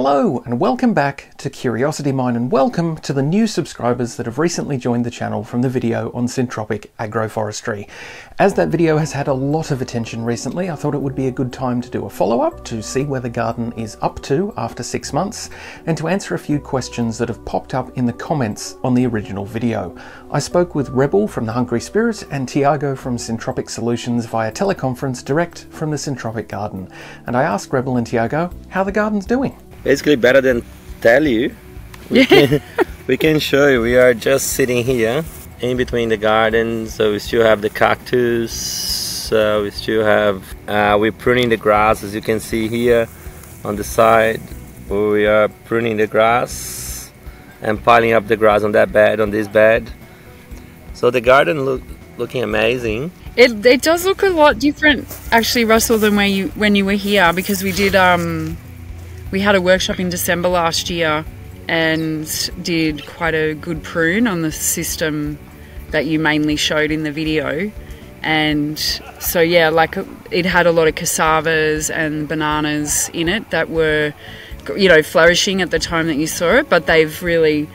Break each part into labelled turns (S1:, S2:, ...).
S1: Hello and welcome back to Curiosity Mine, and welcome to the new subscribers that have recently joined the channel from the video on syntropic agroforestry. As that video has had a lot of attention recently, I thought it would be a good time to do a follow-up to see where the garden is up to after 6 months and to answer a few questions that have popped up in the comments on the original video. I spoke with Rebel from the Hungry Spirit and Thiago from Syntropic Solutions via teleconference direct from the Syntropic Garden, and I asked Rebel and Thiago how the garden's doing.
S2: Basically, better than tell you, we can show you. We are just sitting here in between the gardens, so we still have the cactus, we still have, we're pruning the grass, as you can see here on the side. We are pruning the grass and piling up the grass on that bed, on this bed. So the garden looking amazing.
S3: It does look a lot different, actually, Russell, than when you were here, because we did we had a workshop in December last year and did quite a good prune on the system that you mainly showed in the video. And so yeah, like it had a lot of cassavas and bananas in it that were, you know, flourishing at the time that you saw it, but they've really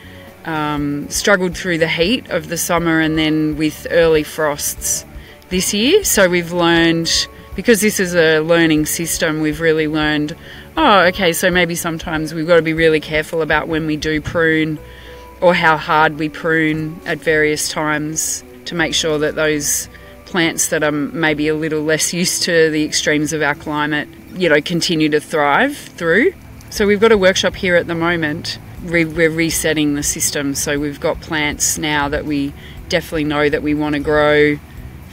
S3: struggled through the heat of the summer and then with early frosts this year. So we've learned, because this is a learning system, we've really learned, oh, okay, so maybe sometimes we've got to be really careful about when we do prune or how hard we prune at various times to make sure that those plants that are maybe a little less used to the extremes of our climate, you know, continue to thrive through. So we've got a workshop here at the moment. We're resetting the system, so we've got plants now that we definitely know that we want to grow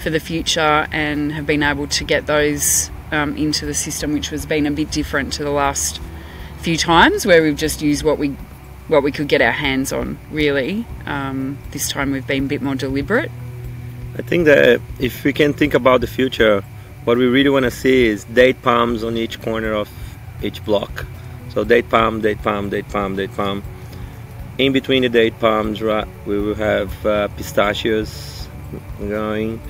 S3: for the future and have been able to get those into the system, which has been a bit different to the last few times where we've just used what we could get our hands on, really. This time we've been a bit more deliberate.
S2: I think that if we can think about the future, what we really want to see is date palms on each corner of each block. So date palm, date palm, date palm, date palm. In between the date palms, we will have pistachios going.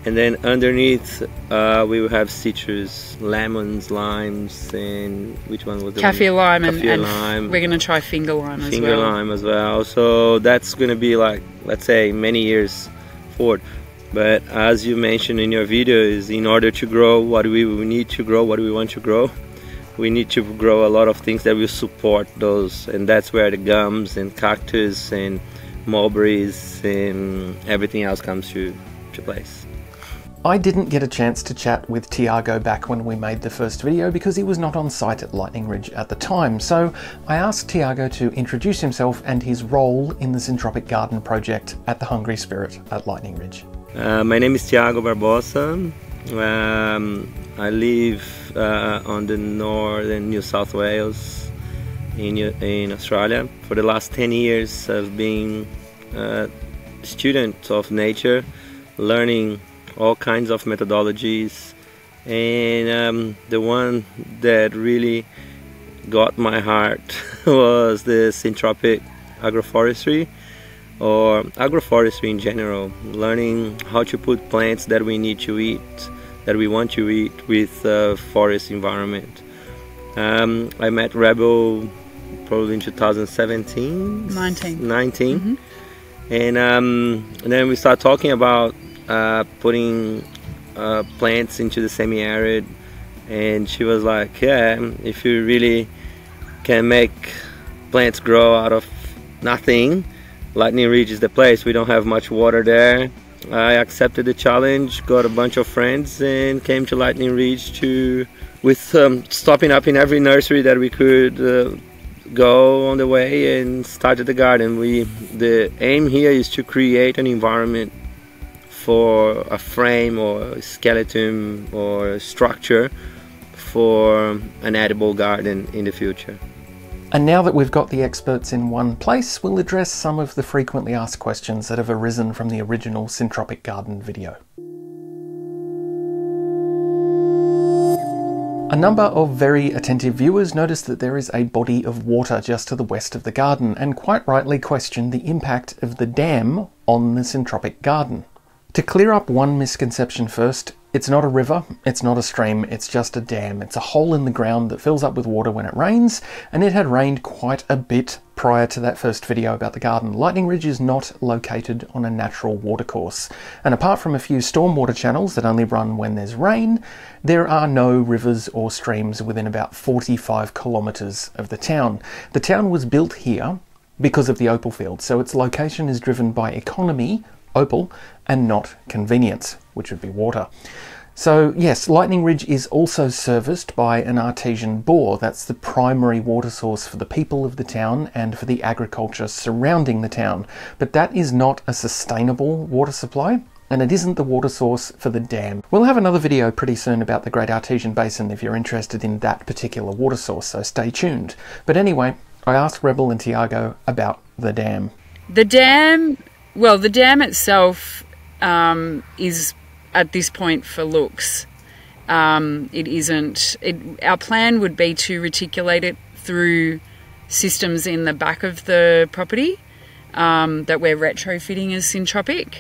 S2: And then underneath, we will have citrus, lemons, limes, and which one was the
S3: kaffir lime,
S2: kaffir lime.
S3: We're going to try finger lime as well.
S2: Finger lime as well. So that's going to be like, let's say, many years forward. But as you mentioned in your video, is in order to grow what we need to grow, what we want to grow, we need to grow a lot of things that will support those. And that's where the gums and cactus and mulberries and everything else comes to place.
S1: I didn't get a chance to chat with Thiago back when we made the first video because he was not on site at Lightning Ridge at the time, so I asked Thiago to introduce himself and his role in the Syntropic Garden project at the Hungry Spirit at Lightning Ridge.
S2: My name is Thiago Barbosa. I live on the northern New South Wales in Australia. For the last 10 years I've been a student of nature, learning all kinds of methodologies, and the one that really got my heart was the syntropic agroforestry, or agroforestry in general, learning how to put plants that we need to eat, that we want to eat with a forest environment. I met Rebel probably in 2017? 19. Mm-hmm. And then we started talking about putting plants into the semi-arid, and she was like, yeah, if you really can make plants grow out of nothing, Lightning Ridge is the place. We don't have much water there. I accepted the challenge, got a bunch of friends, and came to Lightning Ridge with stopping up in every nursery that we could go on the way, and started the garden. The aim here is to create an environment for a frame or a skeleton or a structure for an edible garden in the future.
S1: And now that we've got the experts in one place, we'll address some of the frequently asked questions that have arisen from the original Syntropic Garden video. A number of very attentive viewers noticed that there is a body of water just to the west of the garden, and quite rightly questioned the impact of the dam on the Syntropic Garden. To clear up one misconception first, It's not a river, it's not a stream, it's just a dam. It's a hole in the ground that fills up with water when it rains, and it had rained quite a bit prior to that first video about the garden. Lightning Ridge is not located on a natural watercourse, and apart from a few stormwater channels that only run when there's rain, there are no rivers or streams within about 45 kilometres of the town. The town was built here because of the opal field, so its location is driven by economy, opal, and not convenience, which would be water. So yes, Lightning Ridge is also serviced by an artesian bore. That's the primary water source for the people of the town and for the agriculture surrounding the town. But that is not a sustainable water supply, and it isn't the water source for the dam. We'll have another video pretty soon about the Great Artesian Basin if you're interested in that particular water source, so stay tuned. But anyway, I asked Rebel and Thiago about the dam.
S3: The dam, well, the dam itself is at this point for looks. It isn't. Our plan would be to reticulate it through systems in the back of the property that we're retrofitting as Syntropic,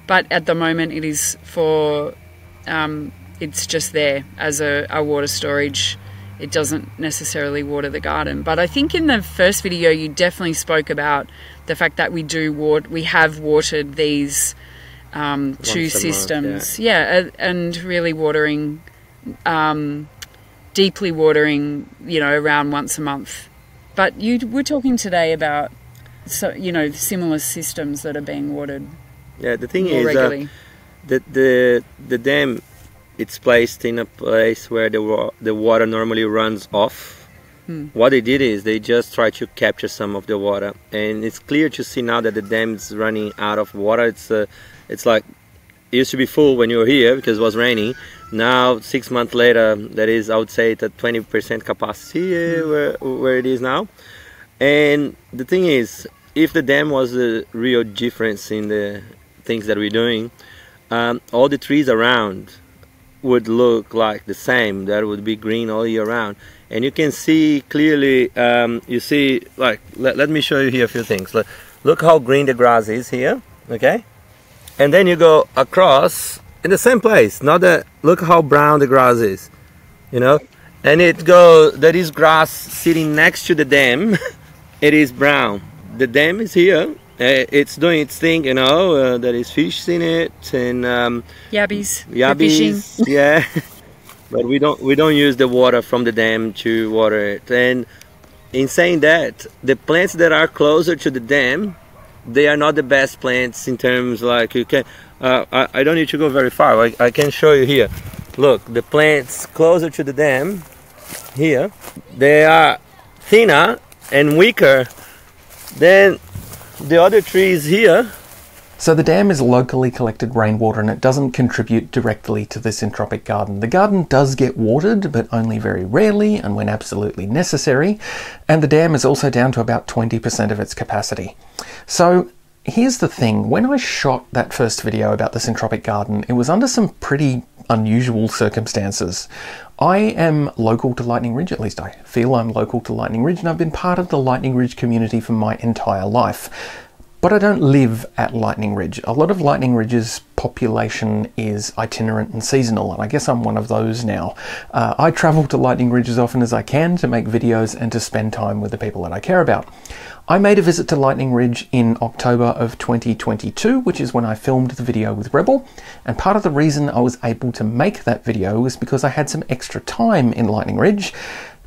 S3: but at the moment it is for, it's just there as a water storage. It doesn't necessarily water the garden. But I think in the first video you definitely spoke about the fact that we have watered these two systems, and really watering, deeply watering, around once a month. But you were talking today about, similar systems that are being watered.
S2: Yeah, the thing
S3: more
S2: is,
S3: regularly.
S2: The dam, it's placed in a place where the water normally runs off. What they did is they just try to capture some of the water, and it's clear to see now that the dam is running out of water. It's like it used to be full when you were here because it was raining. Now 6 months later, that is, I would say, it's at 20% capacity where it is now. And the thing is, if the dam was the real difference in the things that we're doing, all the trees around would look like the same. That would be green all year round. And you can see clearly, you see, like, let me show you here a few things. Look how green the grass is here, okay? And then you go across in the same place. Look how brown the grass is, And there is grass sitting next to the dam. It is brown. The dam is here. It's doing its thing, there is fish in it and
S3: Yabbies,
S2: fishing. Yeah. But we don't use the water from the dam to water it. And in saying that, the plants that are closer to the dam, they are not the best plants in terms like you can. I don't need to go very far. I can show you here. Look, the plants closer to the dam here, they are thinner and weaker than the other trees here.
S1: So the dam is locally collected rainwater and it doesn't contribute directly to the Syntropic garden. The garden does get watered, but only very rarely and when absolutely necessary. And the dam is also down to about 20% of its capacity. So here's the thing. When I shot that first video about the Syntropic garden, it was under some pretty unusual circumstances. I am local to Lightning Ridge, at least I feel I'm local to Lightning Ridge, and I've been part of the Lightning Ridge community for my entire life. But I don't live at Lightning Ridge. A lot of Lightning Ridge's population is itinerant and seasonal, and I guess I'm one of those now. I travel to Lightning Ridge as often as I can to make videos and to spend time with the people that I care about. I made a visit to Lightning Ridge in October of 2022, which is when I filmed the video with Rebel, and part of the reason I was able to make that video was because I had some extra time in Lightning Ridge,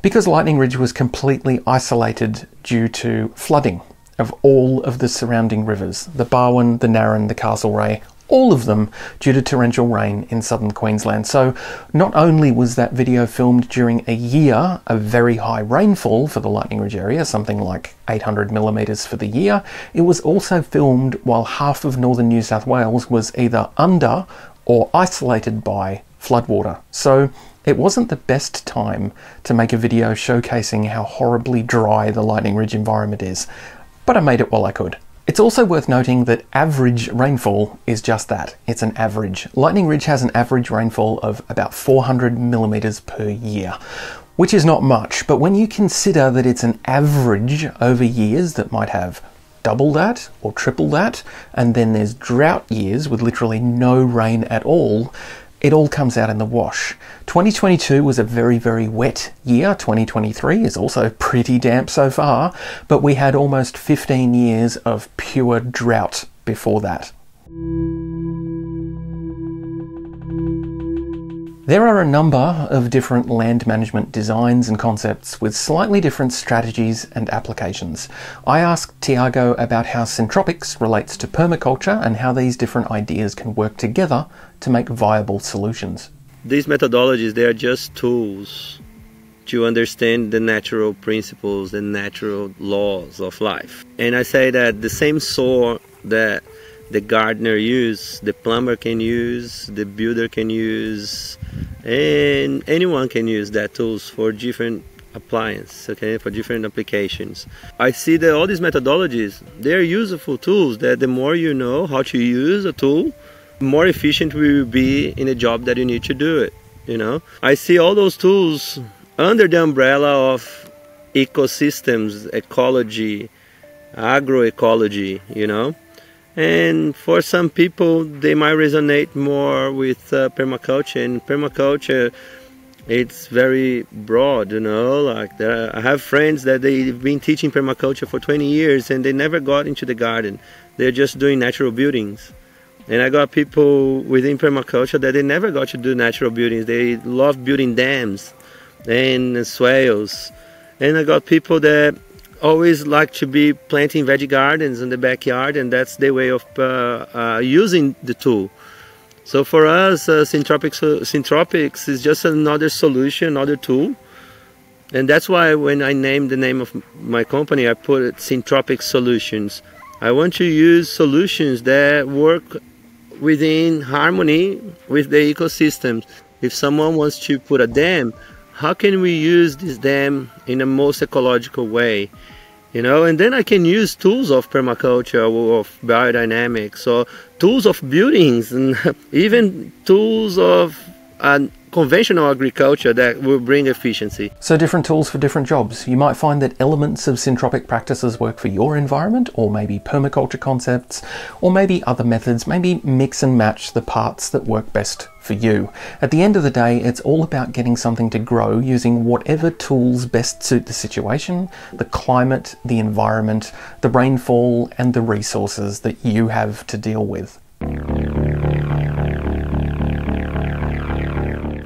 S1: because Lightning Ridge was completely isolated due to flooding of all of the surrounding rivers, the Barwon, the Narran, the Castlereagh, all of them due to torrential rain in southern Queensland. So not only was that video filmed during a year of very high rainfall for the Lightning Ridge area, something like 800 millimetres for the year, it was also filmed while half of northern New South Wales was either under or isolated by floodwater. So it wasn't the best time to make a video showcasing how horribly dry the Lightning Ridge environment is, but I made it while I could. It's also worth noting that average rainfall is just that. It's an average. Lightning Ridge has an average rainfall of about 400 millimetres per year, which is not much, but when you consider that it's an average over years that might have double that or triple that, and then there's drought years with literally no rain at all, it all comes out in the wash. 2022 was a very, very wet year. 2023 is also pretty damp so far, but we had almost 15 years of pure drought before that. There are a number of different land management designs and concepts with slightly different strategies and applications. I asked Thiago about how Syntropics relates to permaculture and how these different ideas can work together to make viable solutions.
S2: These methodologies, they are just tools to understand the natural principles, the natural laws of life. And I say that the same soil that the gardener uses, the plumber can use, the builder can use, and anyone can use that tools for different appliances, okay, for different applications. I see that all these methodologies, they're useful tools that the more you know how to use a tool, the more efficient we will be in a job that you need to do it, you know. I see all those tools under the umbrella of ecosystems, ecology, agroecology, you know. And for some people, they might resonate more with permaculture. And permaculture, it's very broad, you know. Like I have friends that they've been teaching permaculture for 20 years and they never got into the garden. They're just doing natural buildings. And I got people within permaculture that they never got to do natural buildings. They love building dams and swales. And I got people that always like to be planting veggie gardens in the backyard, and that's their way of using the tool. So for us, Syntropics is just another solution, another tool. And that's why when I named the name of my company, I put it Syntropic Solutions. I want to use solutions that work within harmony with the ecosystem. If someone wants to put a dam, how can we use this dam in the most ecological way? You know, and then I can use tools of permaculture or of biodynamics, or tools of buildings, and even tools of conventional agriculture that will bring efficiency.
S1: So different tools for different jobs. You might find that elements of syntropic practices work for your environment, or maybe permaculture concepts, or maybe other methods, maybe mix and match the parts that work best for you. At the end of the day, it's all about getting something to grow using whatever tools best suit the situation, the climate, the environment, the rainfall, and the resources that you have to deal with.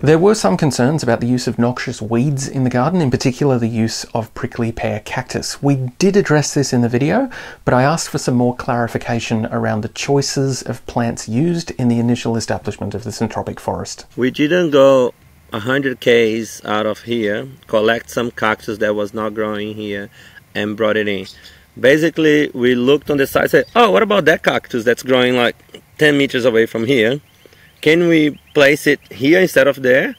S1: There were some concerns about the use of noxious weeds in the garden, in particular the use of prickly pear cactus. We did address this in the video, but I asked for some more clarification around the choices of plants used in the initial establishment of the syntropic forest.
S2: We didn't go 100 k's out of here, collect some cactus that was not growing here, and brought it in. Basically, we looked on the side and said, oh, what about that cactus that's growing like 10 meters away from here? Can we place it here instead of there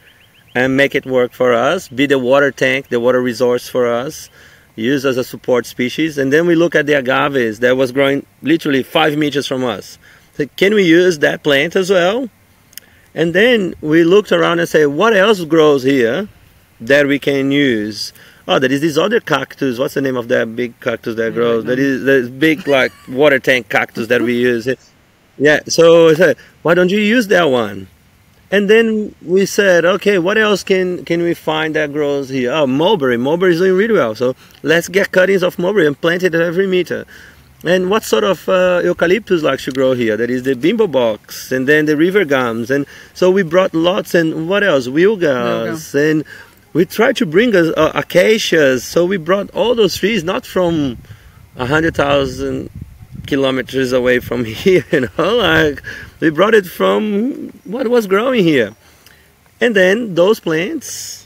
S2: and make it work for us, be the water tank, the water resource for us, use as a support species? And then we look at the agaves that was growing literally 5 meters from us. So can we use that plant as well? And then we looked around and said, what else grows here that we can use? Oh, there is this other cactus. What's the name of that big cactus that grows? That is this big like water tank cactus that we use. Yeah, so I said, why don't you use that one? And then we said, okay, what else can we find that grows here? Oh, mulberry. Mulberry is doing really well. So let's get cuttings of mulberry and plant it every meter. And what sort of eucalyptus likes to grow here? That is the bimbo box, and then the river gums. And so we brought lots, and what else? Wilgas. And we tried to bring us acacias. So we brought all those trees, not from 100,000 kilometers away from here, you know, like we brought it from what was growing here. And then those plants,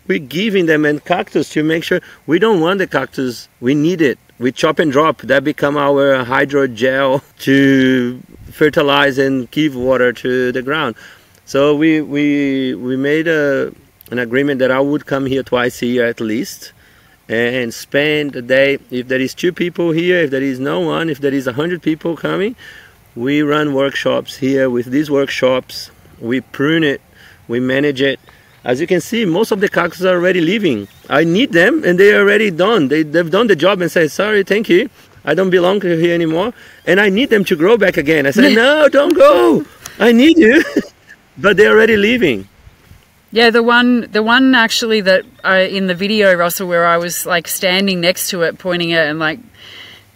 S2: we're giving them, and cactus, to make sure we don't want the cactus, we need it. We chop and drop, that become our hydrogel to fertilize and give water to the ground. So we made an agreement that I would come here twice a year at least, and spend a day. If there is 2 people here, if there is no one, if there is 100 people coming, we run workshops here. With these workshops, we prune it, we manage it. As you can see, most of the cactus are already leaving. I need them, and they are already done. They've done the job and say, sorry, thank you, I don't belong here anymore, and I need them to grow back again. I said, no, don't go, I need you. but they're already leaving.
S3: Yeah, the one actually that in the video, Russell, where I was like standing next to it, pointing it and like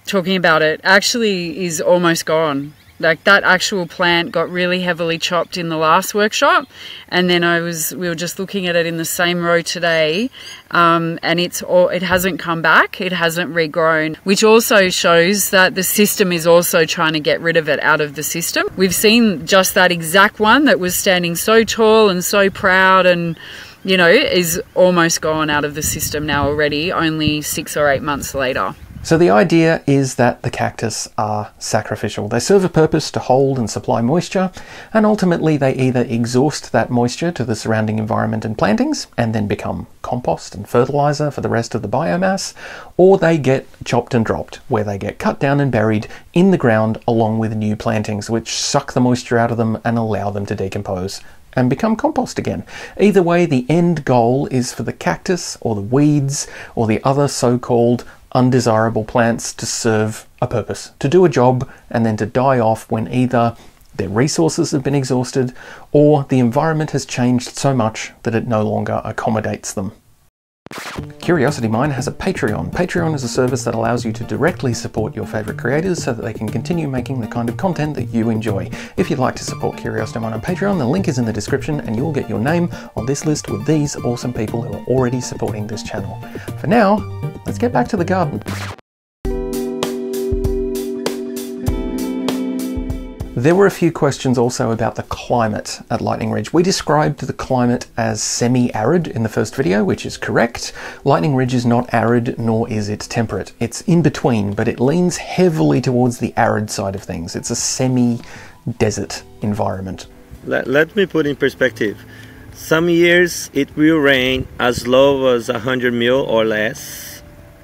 S3: talking about it, actually is almost gone. Like that actual plant got really heavily chopped in the last workshop, and then we were just looking at it in the same row today, and it hasn't come back, it hasn't regrown, which also shows that the system is also trying to get rid of it out of the system. We've seen just that exact one that was standing so tall and so proud and, you know, is almost gone out of the system now already, only 6 or 8 months later.
S1: So the idea is that the cactus are sacrificial. They serve a purpose to hold and supply moisture, and ultimately they either exhaust that moisture to the surrounding environment and plantings and then become compost and fertilizer for the rest of the biomass, or they get chopped and dropped, where they get cut down and buried in the ground along with new plantings, which suck the moisture out of them and allow them to decompose and become compost again. Either way, the end goal is for the cactus or the weeds or the other so-called undesirable plants to serve a purpose, to do a job, and then to die off when either their resources have been exhausted or the environment has changed so much that it no longer accommodates them. Curiosity Mine has a Patreon. Patreon is a service that allows you to directly support your favourite creators so that they can continue making the kind of content that you enjoy. If you'd like to support Curiosity Mine on Patreon, the link is in the description and you'll get your name on this list with these awesome people who are already supporting this channel. For now, let's get back to the garden. There were a few questions also about the climate at Lightning Ridge. We described the climate as semi-arid in the first video, which is correct. Lightning Ridge is not arid, nor is it temperate. It's in between, but it leans heavily towards the arid side of things. It's a semi-desert environment.
S2: Let me put in perspective. Some years it will rain as low as 100 mil or less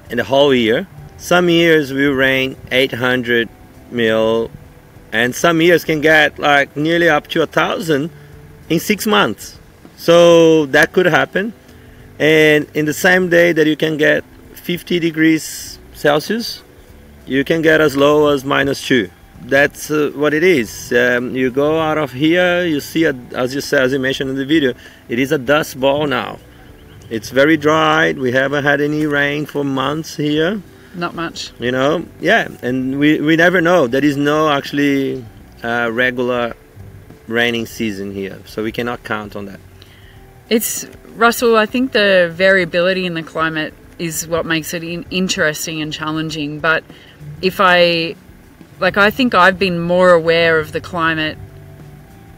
S2: in the whole year. Some years will rain 800 mil, and some years can get like nearly up to 1,000 in 6 months. So that could happen. And in the same day that you can get 50 degrees Celsius, you can get as low as -2. That's what it is. You go out of here, you see, as you mentioned in the video, it is a dust ball now. It's very dry. We haven't had any rain for months here.
S3: Not much.
S2: You know, yeah, and we never know. There is no actually regular raining season here, so we cannot count on that.
S3: It's, Russell, I think the variability in the climate is what makes it interesting and challenging. But I think I've been more aware of the climate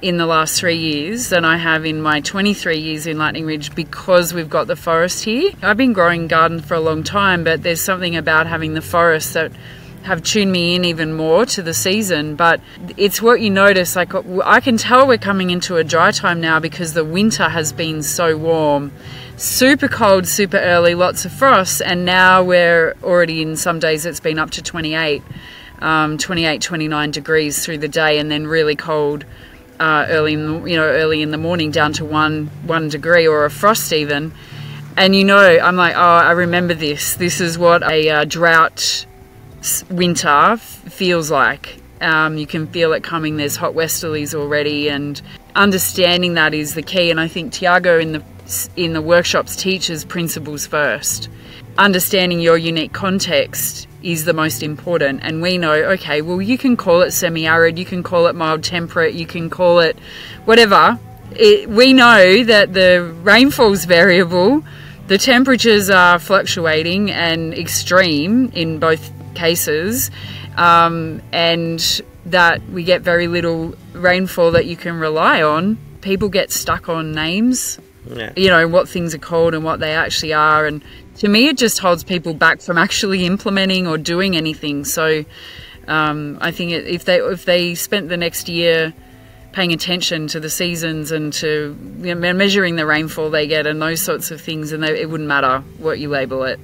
S3: in the last 3 years than I have in my 23 years in Lightning Ridge, because we've got the forest here. I've been growing garden for a long time, but there's something about having the forest that have tuned me in even more to the season. But it's what you notice, like I can tell we're coming into a dry time now because the winter has been so warm. Super cold, super early, lots of frost, and now we're already, in some days it's been up to 28, 29 degrees through the day, and then really cold early in the morning, down to one degree or a frost even. And I'm like, oh, I remember this. This is what a drought winter feels like. You can feel it coming. There's hot westerlies already, and understanding that is the key. And I think Thiago in the workshops teaches principles first. Understanding your unique context is the most important, and we know, okay, well, you can call it semi-arid, you can call it mild temperate, you can call it whatever. We know that the rainfall's variable, the temperatures are fluctuating and extreme in both cases, and that we get very little rainfall that you can rely on. People get stuck on names, what things are called and what they actually are, and to me, it just holds people back from actually implementing or doing anything. So I think if they spent the next year paying attention to the seasons and to measuring the rainfall they get and those sorts of things, and it wouldn't matter what you label it.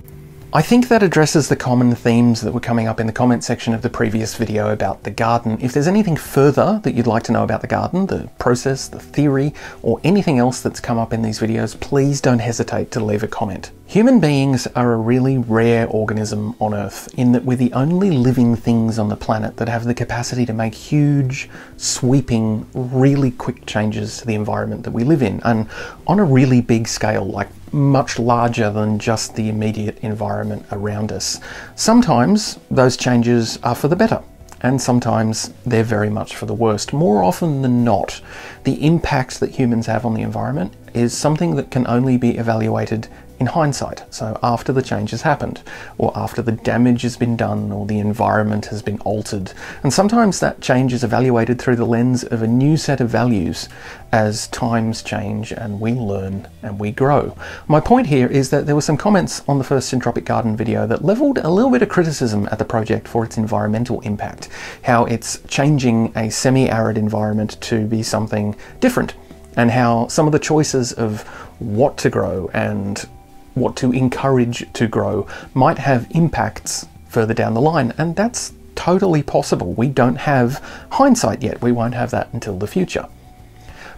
S1: I think that addresses the common themes that were coming up in the comment section of the previous video about the garden. If there's anything further that you'd like to know about the garden, the process, the theory, or anything else that's come up in these videos, please don't hesitate to leave a comment. Human beings are a really rare organism on Earth in that we're the only living things on the planet that have the capacity to make huge, sweeping, really quick changes to the environment that we live in, and on a really big scale, like much larger than just the immediate environment around us. Sometimes those changes are for the better, and sometimes they're very much for the worst. More often than not, the impact that humans have on the environment is something that can only be evaluated in hindsight, so after the change has happened, or after the damage has been done, or the environment has been altered. And sometimes that change is evaluated through the lens of a new set of values as times change and we learn and we grow. My point here is that there were some comments on the first Syntropic Garden video that leveled a little bit of criticism at the project for its environmental impact, how it's changing a semi-arid environment to be something different, and how some of the choices of what to grow and what to encourage to grow might have impacts further down the line, and that's totally possible. We don't have hindsight yet. We won't have that until the future.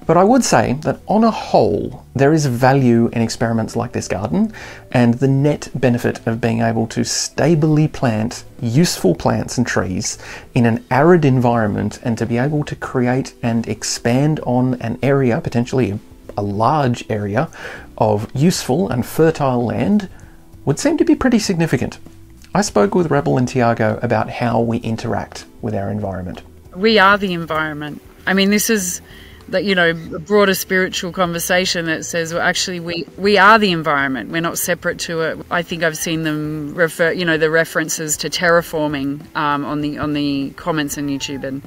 S1: But I would say that on a whole, there is value in experiments like this garden, and the net benefit of being able to stably plant useful plants and trees in an arid environment, and to be able to create and expand on an area, potentially a large area of useful and fertile land, would seem to be pretty significant. I spoke with Rebel and Thiago about how we interact with our environment.
S3: We are the environment. I mean, this is that, you know, a broader spiritual conversation that says, well, actually we are the environment. We're not separate to it. I think I've seen them refer, you know, the references to terraforming on the comments on YouTube, and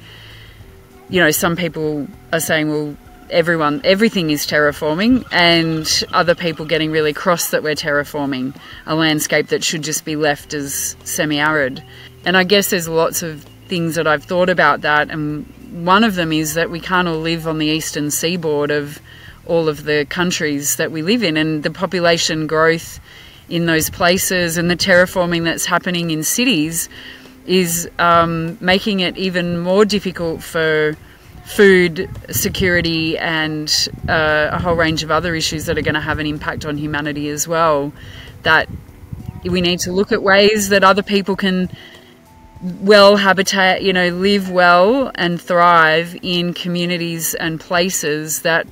S3: you know, some people are saying, well, everything is terraforming, and other people getting really cross that we're terraforming a landscape that should just be left as semi-arid. And I guess there's lots of things that I've thought about that, and one of them is that we can't all live on the eastern seaboard of all of the countries that we live in, and the population growth in those places and the terraforming that's happening in cities is making it even more difficult for food security and a whole range of other issues that are going to have an impact on humanity as well. That we need to look at ways that other people can habitat, you know, live well and thrive in communities and places that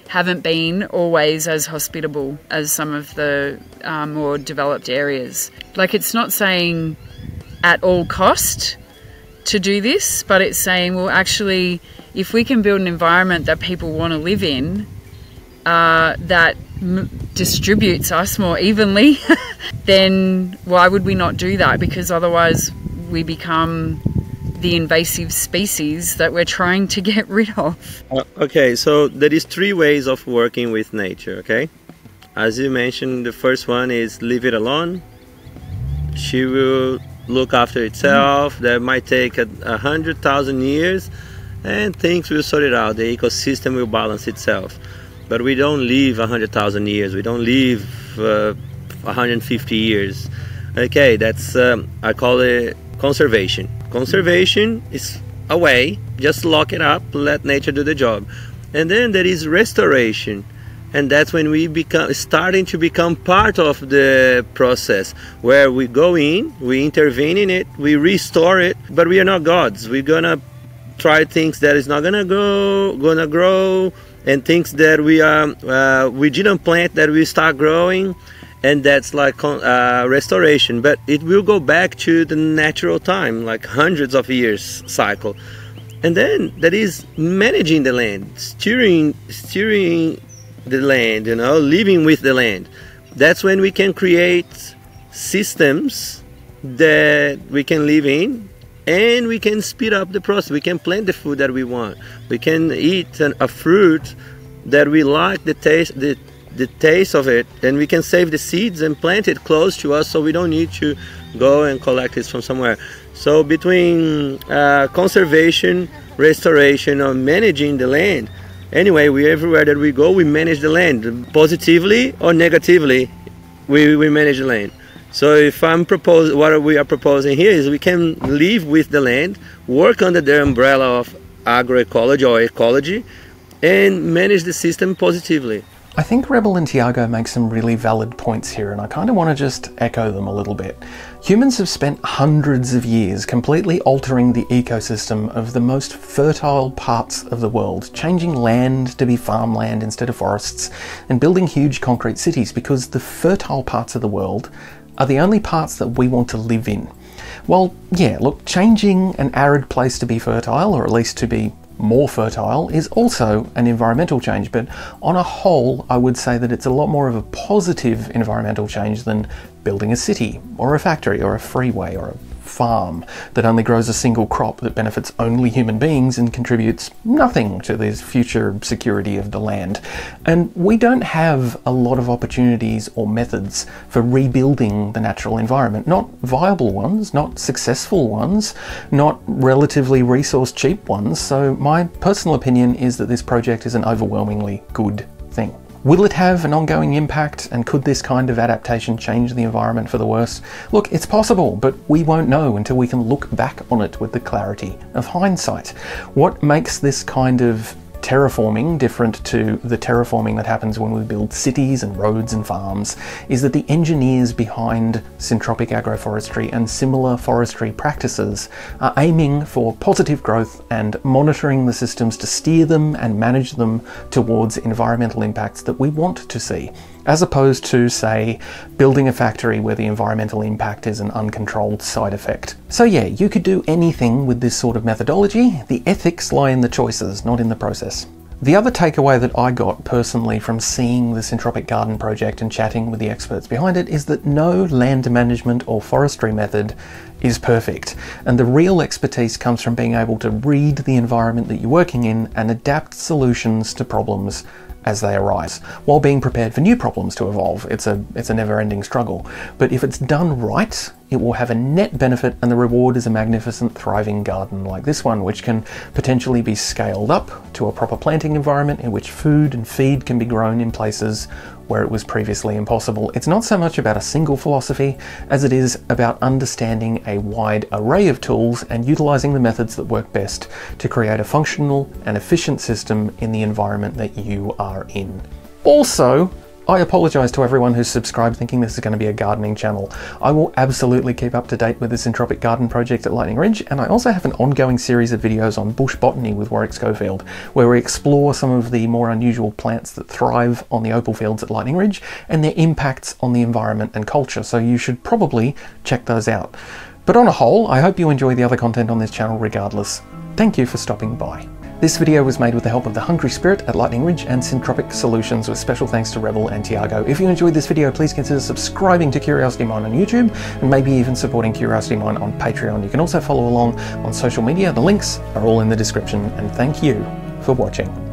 S3: haven't been always as hospitable as some of the more developed areas. Like, it's not saying at all cost to do this, but it's saying, well, actually, if we can build an environment that people want to live in, that distributes us more evenly, then why would we not do that? Because otherwise we become the invasive species that we're trying to get rid of.
S2: Okay, so there is 3 ways of working with nature, okay? As you mentioned, the first one is leave it alone. She will look after itself. That might take 100,000 years, and things will sort it out. The ecosystem will balance itself. But we don't live 100,000 years. We don't live 150 years. Okay, that's I call it conservation. Conservation is a way, just lock it up, let nature do the job. And then there is restoration. And that's when we starting to become part of the process, where we go in, we intervene in it, we restore it, but we are not gods. We're gonna try things that is not gonna grow, and things that we didn't plant that we start growing, and that's like restoration. But it will go back to the natural time, like hundreds of years cycle. And then there is managing the land, steering the land, you know, living with the land. That's when we can create systems that we can live in, and we can speed up the process. We can plant the food that we want. We can eat a fruit that we like the taste of it, and we can save the seeds and plant it close to us, so we don't need to go and collect it from somewhere. So between conservation, restoration, or managing the land, anyway, everywhere that we go, we manage the land, positively or negatively. we manage the land. So if what we are proposing here is we can live with the land, work under the umbrella of agroecology or ecology, and manage the system positively.
S1: I think Rebel and Thiago make some really valid points here, and I kind of want to just echo them a little bit. Humans have spent hundreds of years completely altering the ecosystem of the most fertile parts of the world, changing land to be farmland instead of forests, and building huge concrete cities because the fertile parts of the world are the only parts that we want to live in. Well, yeah, look, changing an arid place to be fertile, or at least to be more fertile, is also an environmental change, but on a whole I would say that it's a lot more of a positive environmental change than building a city or a factory or a freeway or a farm that only grows a single crop that benefits only human beings and contributes nothing to the future security of the land. And we don't have a lot of opportunities or methods for rebuilding the natural environment. Not viable ones, not successful ones, not relatively resource cheap ones. So my personal opinion is that this project is an overwhelmingly good thing. Will it have an ongoing impact, and could this kind of adaptation change the environment for the worse? Look, it's possible, but we won't know until we can look back on it with the clarity of hindsight. What makes this kind of terraforming different to the terraforming that happens when we build cities and roads and farms is that the engineers behind syntropic agroforestry and similar forestry practices are aiming for positive growth and monitoring the systems to steer them and manage them towards environmental impacts that we want to see, as opposed to, say, building a factory where the environmental impact is an uncontrolled side effect. So yeah, you could do anything with this sort of methodology. The ethics lie in the choices, not in the process. The other takeaway that I got personally from seeing the Syntropic Garden project and chatting with the experts behind it is that no land management or forestry method is perfect, and the real expertise comes from being able to read the environment that you're working in and adapt solutions to problems as they arise, while being prepared for new problems to evolve. It's a never-ending struggle. But if it's done right, it will have a net benefit, and the reward is a magnificent, thriving garden like this one, which can potentially be scaled up to a proper planting environment in which food and feed can be grown in places where it was previously impossible. It's not so much about a single philosophy as it is about understanding a wide array of tools and utilizing the methods that work best to create a functional and efficient system in the environment that you are in. Also, I apologise to everyone who's subscribed thinking this is going to be a gardening channel. I will absolutely keep up to date with the Syntropic Garden project at Lightning Ridge, and I also have an ongoing series of videos on bush botany with Warwick Schofield, where we explore some of the more unusual plants that thrive on the opal fields at Lightning Ridge and their impacts on the environment and culture, so you should probably check those out. But on a whole, I hope you enjoy the other content on this channel regardless. Thank you for stopping by. This video was made with the help of the Hungry Spirit at Lightning Ridge and Syntropic Solutions, with special thanks to Rebel and Thiago. If you enjoyed this video, please consider subscribing to Curiosity Mine on YouTube, and maybe even supporting Curiosity Mine on Patreon. You can also follow along on social media. The links are all in the description, and thank you for watching.